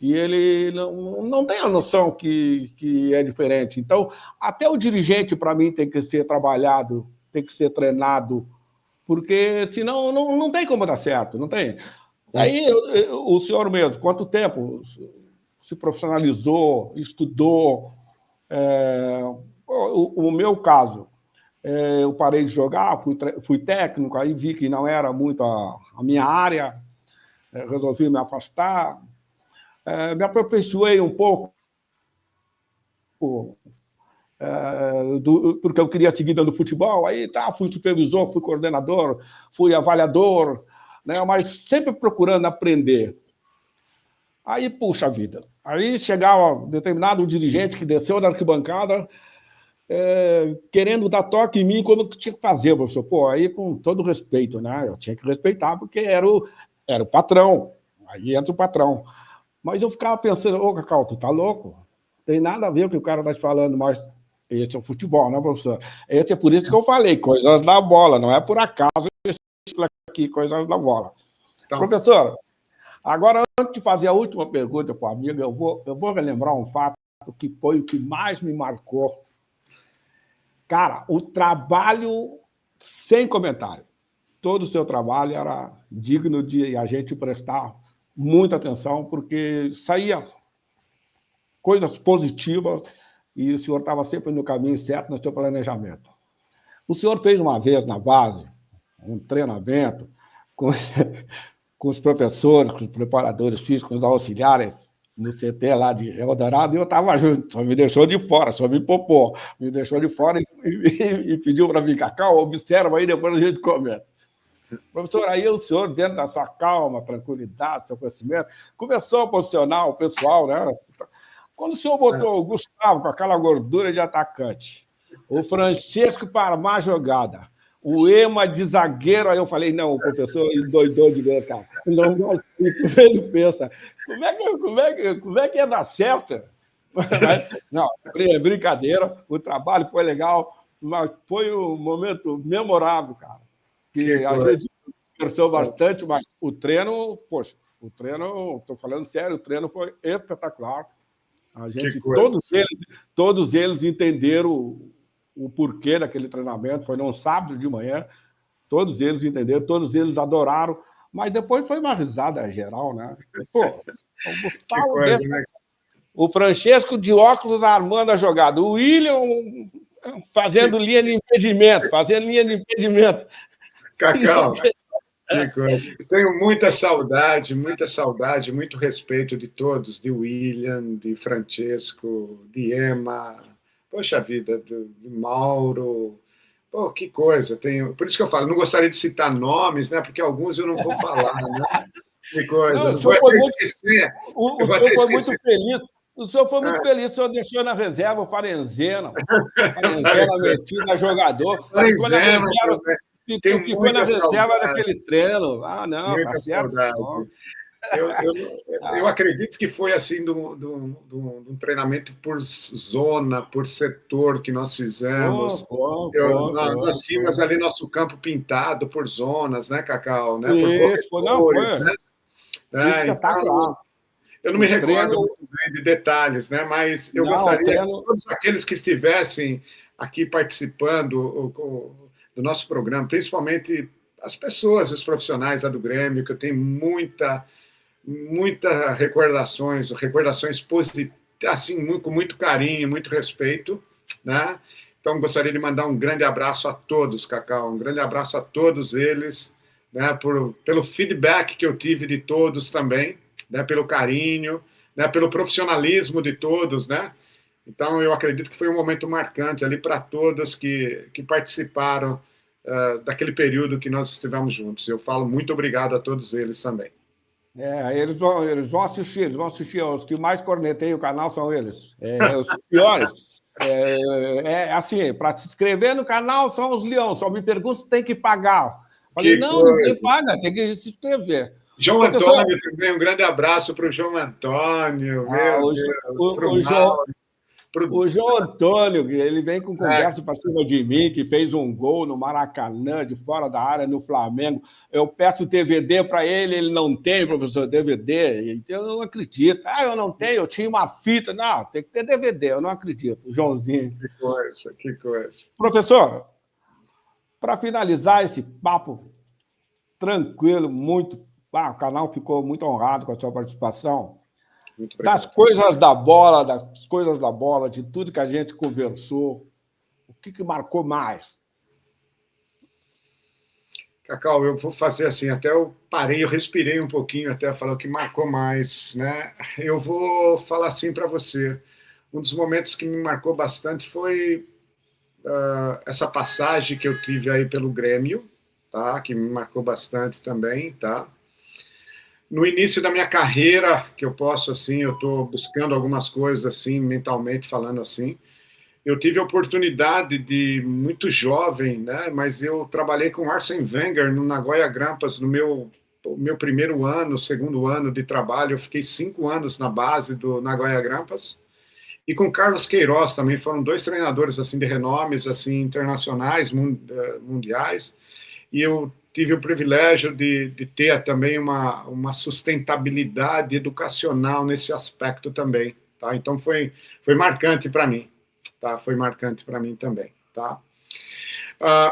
e ele não tem a noção que é diferente. Então, até o dirigente, para mim, tem que ser trabalhado, tem que ser treinado, porque senão não tem como dar certo, não tem. Aí, o senhor mesmo, quanto tempo se profissionalizou, estudou? O meu caso, eu parei de jogar, fui técnico, aí vi que não era muito a minha área, resolvi me afastar, me aperfeiçoei um pouco, porque eu queria seguir dando futebol, aí fui supervisor, fui coordenador, fui avaliador, né, mas sempre procurando aprender. Aí, puxa vida, aí chegava determinado dirigente que desceu da arquibancada, querendo dar toque em mim como eu tinha que fazer, professor. Pô, aí com todo respeito, né? Eu tinha que respeitar, porque era o patrão. Aí entra o patrão. Mas eu ficava pensando, ô, Cacau, tu tá louco? Tem nada a ver com o que o cara tá te falando, mas esse é o futebol, né, professor? Esse é por isso que eu falei, coisas da bola, não é por acaso aqui, coisas da bola. Então, professor, agora, antes de fazer a última pergunta para o amigo, eu vou relembrar um fato que foi o que mais me marcou. Cara, o trabalho sem comentário. todo o seu trabalho era digno de a gente prestar muita atenção, porque saía coisas positivas e o senhor estava sempre no caminho certo no seu planejamento. O senhor fez uma vez na base um treinamento com, com os professores, com os preparadores físicos, com os auxiliares no CT lá de Eldorado, e eu estava junto, só me deixou de fora, só me popou, me deixou de fora e pediu para vir, Cacau, observa aí, depois a gente comenta. Professor, aí o senhor, dentro da sua calma, tranquilidade, seu conhecimento, começou a posicionar o pessoal, né? Quando o senhor botou o Gustavo com aquela gordura de atacante, o Francesco para armar a jogada, o Ema de zagueiro, aí eu falei, não, o professor endoidou de ver, cara. Não, ele pensa, como é que ia dar certo? Mas, não, é brincadeira, o trabalho foi legal, mas foi um momento memorável, cara. Que a gente conversou bastante, mas o treino, poxa, estou falando sério, o treino foi espetacular. A gente, todos eles entenderam o porquê daquele treinamento, foi num sábado de manhã, todos eles entenderam, todos eles adoraram, mas depois foi uma risada geral, né? Pô, o Gustavo, né? O Francesco de óculos armando a jogada, o William fazendo linha de impedimento, Cacau, que coisa. Tenho muita saudade, muito respeito de todos, de William, de Francesco, de Ema, poxa vida, de Mauro. Pô, que coisa. Por isso que eu falo, não gostaria de citar nomes, né? Porque alguns eu não vou falar, né? Que coisa. Não, vou até esquecer. O senhor foi muito feliz. O senhor foi muito feliz, o senhor deixou na reserva o Parenzena. Parenzena metido a jogador. Ficou na reserva daquele treino. Ah, não, muita saudade. Eu acredito que foi assim de um treinamento por zona, por setor que nós fizemos. Nós tínhamos ali nosso campo pintado por zonas, né, Cacau? Né? Por cores, né? Então, eu não me recordo muito bem de detalhes, né? Mas eu gostaria que todos aqueles que estivessem aqui participando do nosso programa, principalmente as pessoas, os profissionais lá do Grêmio, que eu tenho muita recordações positivas, assim, com muito carinho, muito respeito, né? Então, gostaria de mandar um grande abraço a todos, Cacau, um grande abraço a todos eles, né? Pelo feedback que eu tive de todos também, né? Pelo carinho, né? Pelo profissionalismo de todos, né? Então, eu acredito que foi um momento marcante ali para todos que participaram daquele período que nós estivemos juntos. Eu falo muito obrigado a todos eles também. Eles vão assistir, os que mais corneteiam o canal são eles, os piores. Assim, para se inscrever no canal são os leões, só me perguntam se tem que pagar. Falei, não tem que pagar, tem que se inscrever. João Antônio também, um grande abraço para o João Antônio, o João Antônio, ele vem com conversa para cima de mim, que fez um gol no Maracanã, de fora da área, no Flamengo. Eu peço DVD para ele, ele não tem, professor, DVD. Então, eu não acredito. Eu não tenho, eu tinha uma fita. Não, tem que ter DVD, eu não acredito. Joãozinho. Que coisa. Professor, para finalizar esse papo tranquilo, o canal ficou muito honrado com a sua participação. Das coisas da bola, de tudo que a gente conversou, o que marcou mais? Cacau, eu vou fazer assim, até eu parei, eu respirei um pouquinho até falar o que marcou mais, né? Eu vou falar assim para você. Um dos momentos que me marcou bastante foi essa passagem que eu tive aí pelo Grêmio, tá? Que me marcou bastante também, tá? No início da minha carreira, que eu posso, assim, eu estou buscando algumas coisas, assim, mentalmente falando assim, eu tive a oportunidade de, muito jovem, né, mas eu trabalhei com Arsene Wenger no Nagoya Grampus no meu primeiro ano, segundo ano de trabalho, eu fiquei 5 anos na base do Nagoya Grampus, e com Carlos Queiroz também, foram 2 treinadores, assim, de renomes, assim, internacionais, mundiais, e eu tive o privilégio de ter também uma sustentabilidade educacional nesse aspecto também, tá? Então, foi marcante para mim, tá? Foi marcante para mim também, tá?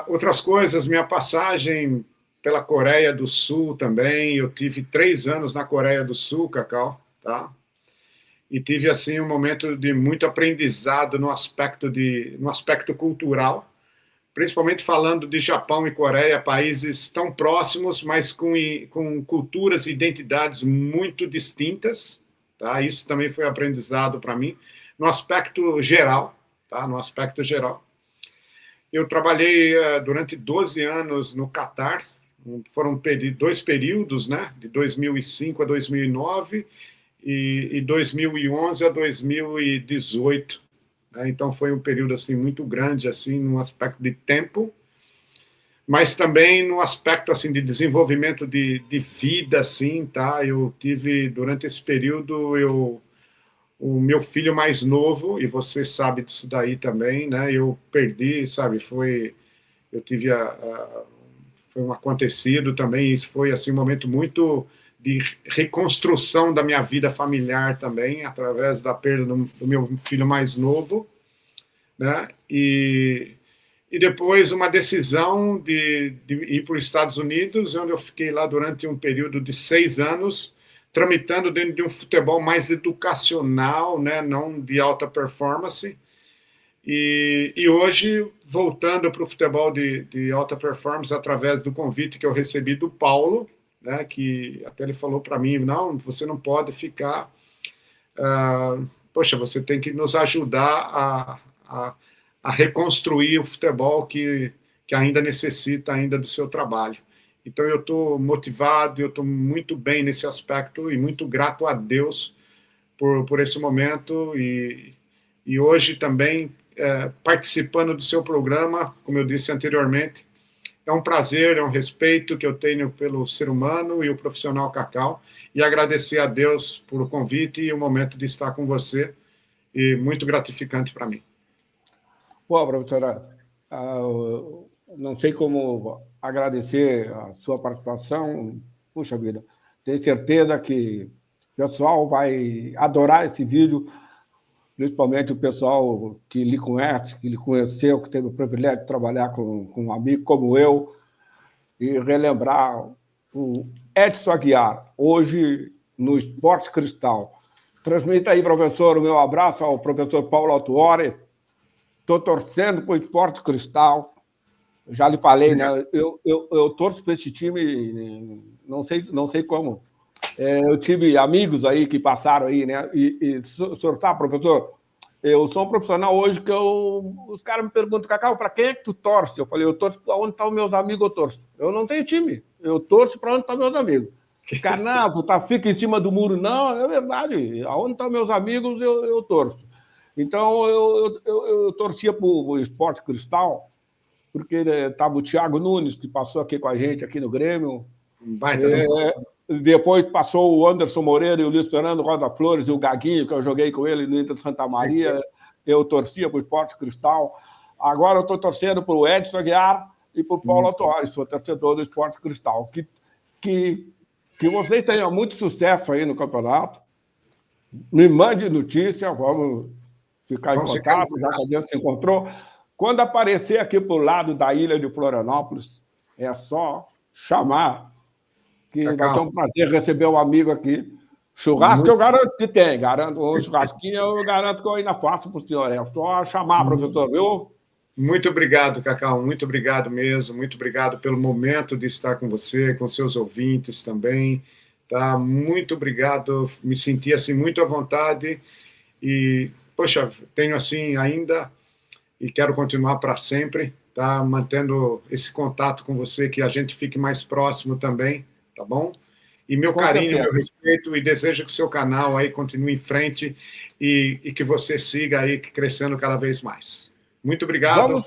Outras coisas, minha passagem pela Coreia do Sul também. Eu tive 3 anos na Coreia do Sul, Cacau, tá? E tive assim um momento de muito aprendizado no aspecto cultural, principalmente falando de Japão e Coreia, países tão próximos, mas com culturas e identidades muito distintas, tá? Isso também foi aprendizado para mim no aspecto geral, tá? No aspecto geral. Eu trabalhei durante 12 anos no Catar, foram 2 períodos, né? De 2005 a 2009 e 2011 a 2018. Né? Então foi um período assim muito grande assim no aspecto de tempo, mas também no aspecto assim de desenvolvimento de vida assim, tá? Eu tive durante esse período o meu filho mais novo, e você sabe disso daí também, né? Eu perdi, sabe? Eu tive foi um acontecido também, isso foi assim um momento muito de reconstrução da minha vida familiar também, através da perda do meu filho mais novo, né? E depois uma decisão de ir para os Estados Unidos, onde eu fiquei lá durante um período de 6 anos, tramitando dentro de um futebol mais educacional, né? Não de alta performance. E hoje, voltando para o futebol de alta performance, através do convite que eu recebi do Paulo, né, que até ele falou para mim, não, você não pode ficar, poxa, você tem que nos ajudar a reconstruir o futebol que ainda necessita ainda do seu trabalho. Então eu estou motivado, eu estou muito bem nesse aspecto e muito grato a Deus por esse momento e hoje também participando do seu programa, como eu disse anteriormente. É um prazer, é um respeito que eu tenho pelo ser humano e o profissional Cacau, e agradecer a Deus por o convite e o momento de estar com você, e muito gratificante para mim. Bom, professora, não sei como agradecer a sua participação. Puxa vida, tenho certeza que o pessoal vai adorar esse vídeo, principalmente o pessoal que lhe conhece, que lhe conheceu, que teve o privilégio de trabalhar com um amigo como eu, e relembrar o Edson Aguiar, hoje no Esporte Cristal. Transmita aí, professor, o meu abraço ao professor Paulo Autuori. Estou torcendo para o Esporte Cristal. Já lhe falei, né? Eu torço para esse time, não sei como. Eu tive amigos aí que passaram aí, né? E o senhor tá, professor? Eu sou um profissional hoje que os caras me perguntam, Cacau, para quem é que tu torce? Eu falei, eu torço para onde estão meus amigos, eu torço. Eu não tenho time, eu torço para onde estão meus amigos. Os caras, não, fica em cima do muro. Não, é verdade, aonde estão meus amigos, eu torço. Então, eu torcia para o Esporte Cristal, porque estava o Thiago Nunes, que passou aqui com a gente, aqui no Grêmio. Baita Depois passou o Anderson Moreira e o Luiz Fernando Rosa Flores e o Gaguinho, que eu joguei com ele no Inter de Santa Maria. Eu torcia para o Esporte Cristal. Agora eu estou torcendo para o Edson Aguiar e para o Paulo Autuori, sou torcedor do Esporte Cristal. Que vocês tenham muito sucesso aí no campeonato. Me mande notícia, vamos ficar em contato, já que a gente se encontrou. Quando aparecer aqui para o lado da ilha de Florianópolis, é só chamar, que vai ter um prazer receber um amigo aqui. Churrasco eu garanto que tem, o churrasquinho eu garanto que eu ainda faço para o senhor. É só chamar, professor, viu? Muito obrigado, Cacau, muito obrigado mesmo, muito obrigado pelo momento de estar com você, com seus ouvintes também, tá? Muito obrigado, me senti assim muito à vontade e, poxa, tenho assim ainda e quero continuar para sempre, tá? Mantendo esse contato com você, que a gente fique mais próximo também, tá bom? E meu carinho, meu respeito, e desejo que o seu canal aí continue em frente e que você siga aí crescendo cada vez mais. Muito obrigado.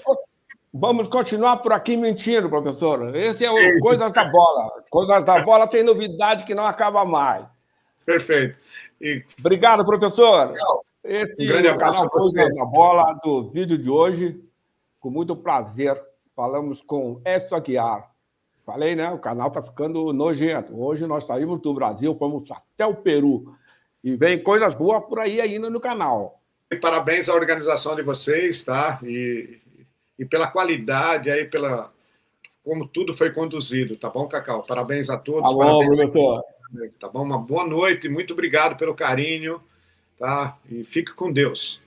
Vamos continuar por aqui mentindo, professor. Esse é o Coisas da Bola. Coisas da Bola tem novidade que não acaba mais. Perfeito. Obrigado, professor. Um grande abraço a você. Coisas da Bola do vídeo de hoje. Com muito prazer, falamos com Edson Aguiar. Falei, né? O canal está ficando nojento. Hoje nós saímos do Brasil, fomos até o Peru. E vem coisas boas por aí ainda no canal. E parabéns à organização de vocês, tá? E pela qualidade, aí como tudo foi conduzido, tá bom, Cacau? Parabéns a todos. Tá bom, parabéns, professor. tá bom? Uma boa noite, muito obrigado pelo carinho, tá? E fique com Deus.